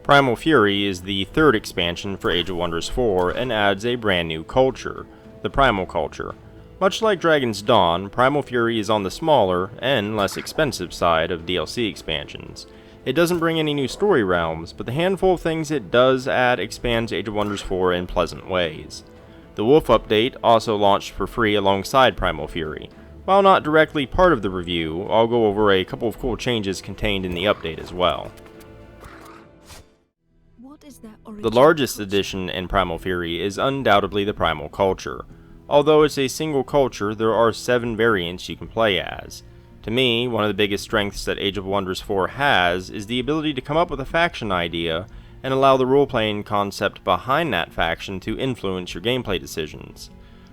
Primal Fury is the third expansion for Age of Wonders 4 and adds a brand new culture, the Primal Culture. Much like Dragon's Dawn, Primal Fury is on the smaller and less expensive side of DLC expansions. It doesn't bring any new story realms, but the handful of things it does add expands Age of Wonders 4 in pleasant ways. The Wolf update also launched for free alongside Primal Fury. While not directly part of the review, I'll go over a couple of cool changes contained in the update as well. The largest addition in Primal Fury is undoubtedly the Primal Culture. Although it's a single culture, there are 7 variants you can play as. To me, one of the biggest strengths that Age of Wonders 4 has is the ability to come up with a faction idea and allow the role-playing concept behind that faction to influence your gameplay decisions.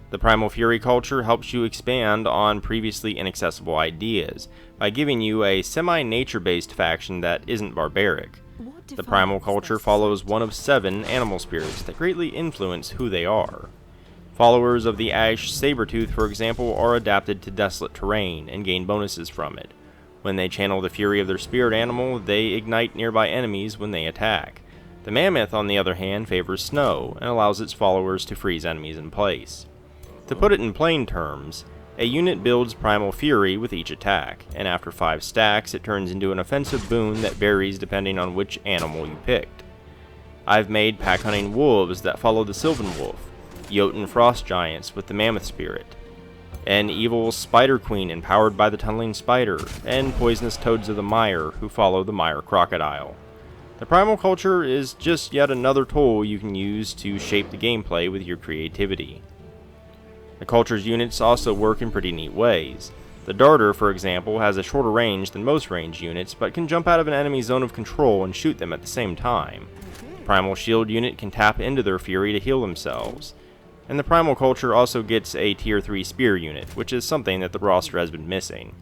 The Primal Fury culture helps you expand on previously inaccessible ideas by giving you a semi-nature-based faction that isn't barbaric. The Primal Culture follows one of 7 animal spirits that greatly influence who they are. Followers of the Ash Sabertooth, for example, are adapted to desolate terrain and gain bonuses from it. When they channel the fury of their spirit animal, they ignite nearby enemies when they attack. The Mammoth, on the other hand, favors snow and allows its followers to freeze enemies in place. To put it in plain terms, a unit builds Primal Fury with each attack, and after 5 stacks it turns into an offensive boon that varies depending on which animal you picked. I've made pack-hunting wolves that follow the Sylvan Wolf, Jotun Frost Giants with the Mammoth Spirit, an evil Spider Queen empowered by the Tunneling Spider, and poisonous Toads of the Mire who follow the Mire Crocodile. The Primal Culture is just yet another tool you can use to shape the gameplay with your creativity. The Culture's units also work in pretty neat ways. The Darter, for example, has a shorter range than most ranged units, but can jump out of an enemy's zone of control and shoot them at the same time. The Primal Shield unit can tap into their fury to heal themselves. And the Primal Culture also gets a Tier 3 Spear unit, which is something that the roster has been missing.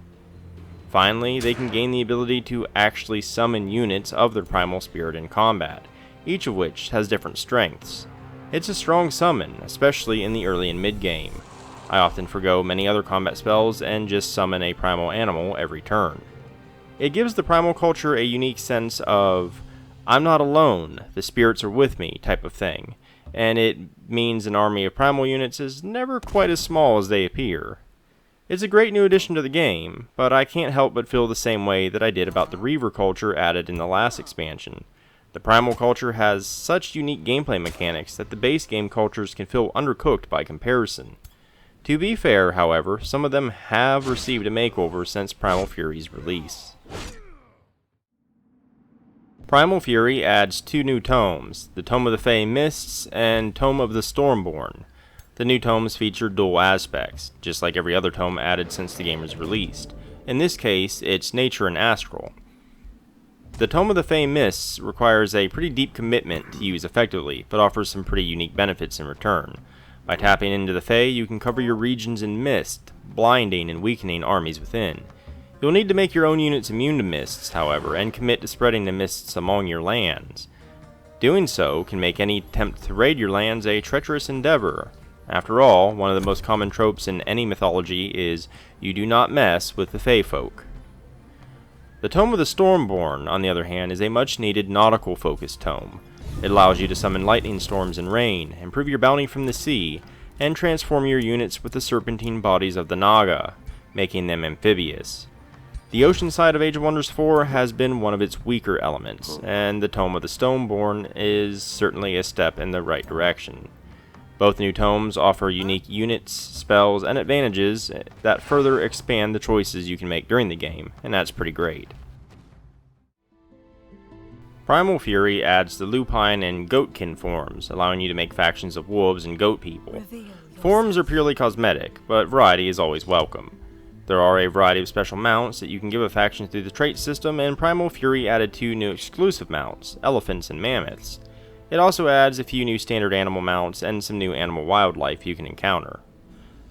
Finally, they can gain the ability to actually summon units of their Primal Spirit in combat, each of which has different strengths. It's a strong summon, especially in the early and mid-game. I often forgo many other combat spells and just summon a primal animal every turn. It gives the Primal Culture a unique sense of, I'm not alone, the spirits are with me type of thing, and it means an army of primal units is never quite as small as they appear. It's a great new addition to the game, but I can't help but feel the same way that I did about the Reaver Culture added in the last expansion. The Primal Culture has such unique gameplay mechanics that the base game cultures can feel undercooked by comparison. To be fair, however, some of them have received a makeover since Primal Fury's release. Primal Fury adds 2 new tomes, the Tome of the Fey Mists and Tome of the Stormborn. The new tomes feature dual aspects, just like every other tome added since the game was released. In this case, it's Nature and Astral. The Tome of the Fey Mists requires a pretty deep commitment to use effectively, but offers some pretty unique benefits in return. By tapping into the Fey, you can cover your regions in mist, blinding and weakening armies within. You'll need to make your own units immune to mists, however, and commit to spreading the mists among your lands. Doing so can make any attempt to raid your lands a treacherous endeavor. After all, one of the most common tropes in any mythology is, you do not mess with the Fey folk. The Tome of the Stormborn, on the other hand, is a much-needed nautical-focused tome. It allows you to summon lightning storms and rain, improve your bounty from the sea, and transform your units with the serpentine bodies of the Naga, making them amphibious. The ocean side of Age of Wonders 4 has been one of its weaker elements, and the Tome of the Stoneborn is certainly a step in the right direction. Both new tomes offer unique units, spells, and advantages that further expand the choices you can make during the game, and that's pretty great. Primal Fury adds the Lupine and Goatkin forms, allowing you to make factions of wolves and goat people. Forms are purely cosmetic, but variety is always welcome. There are a variety of special mounts that you can give a faction through the trait system, and Primal Fury added 2 new exclusive mounts, elephants and mammoths. It also adds a few new standard animal mounts and some new animal wildlife you can encounter.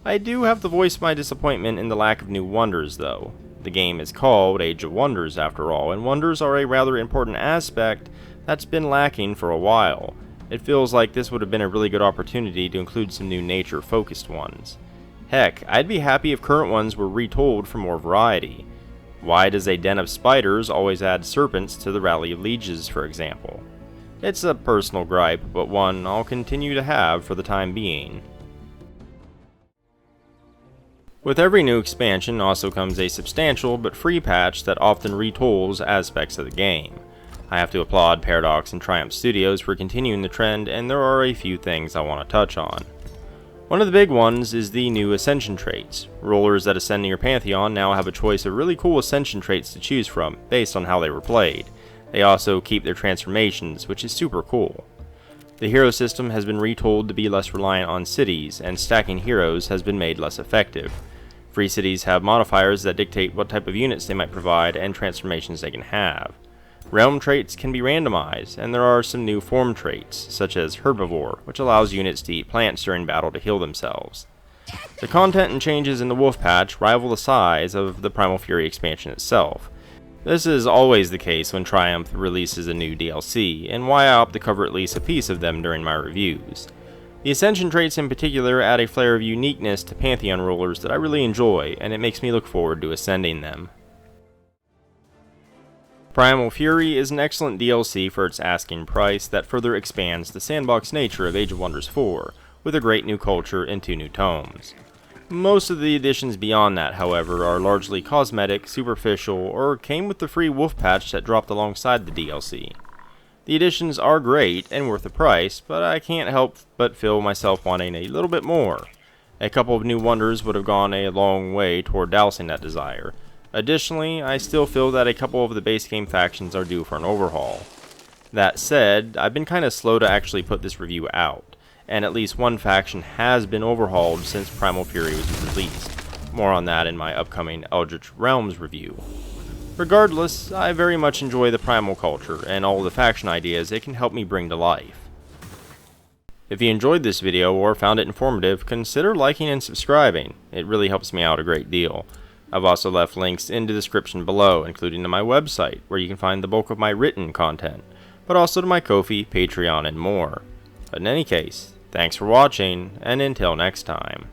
I do have to voice my disappointment in the lack of new wonders, though. The game is called Age of Wonders after all, and wonders are a rather important aspect that's been lacking for a while. It feels like this would have been a really good opportunity to include some new nature-focused ones. Heck, I'd be happy if current ones were retold for more variety. Why does a den of spiders always add serpents to the Rally of Lieges, for example? It's a personal gripe, but one I'll continue to have for the time being. With every new expansion also comes a substantial but free patch that often retools aspects of the game. I have to applaud Paradox and Triumph Studios for continuing the trend, and there are a few things I want to touch on. One of the big ones is the new Ascension traits. Rulers that ascend in your Pantheon now have a choice of really cool Ascension traits to choose from, based on how they were played. They also keep their transformations, which is super cool. The hero system has been retooled to be less reliant on cities, and stacking heroes has been made less effective. Free cities have modifiers that dictate what type of units they might provide and transformations they can have. Realm traits can be randomized, and there are some new form traits, such as Herbivore, which allows units to eat plants during battle to heal themselves. The content and changes in the Wolf patch rival the size of the Primal Fury expansion itself. This is always the case when Triumph releases a new DLC, and why I opt to cover at least a piece of them during my reviews. The Ascension traits in particular add a flair of uniqueness to Pantheon rulers that I really enjoy, and it makes me look forward to ascending them. Primal Fury is an excellent DLC for its asking price that further expands the sandbox nature of Age of Wonders 4, with a great new culture and 2 new tomes. Most of the additions beyond that, however, are largely cosmetic, superficial, or came with the free Wolf patch that dropped alongside the DLC. The additions are great and worth the price, but I can't help but feel myself wanting a little bit more. A couple of new wonders would have gone a long way toward dousing that desire. Additionally, I still feel that a couple of the base game factions are due for an overhaul. That said, I've been kinda slow to actually put this review out, and at least one faction has been overhauled since Primal Fury was released. More on that in my upcoming Eldritch Realms review. Regardless, I very much enjoy the Primal Culture and all the faction ideas it can help me bring to life. If you enjoyed this video or found it informative, consider liking and subscribing. It really helps me out a great deal. I've also left links in the description below, including to my website, where you can find the bulk of my written content, but also to my Ko-fi, Patreon, and more. But in any case, thanks for watching, and until next time.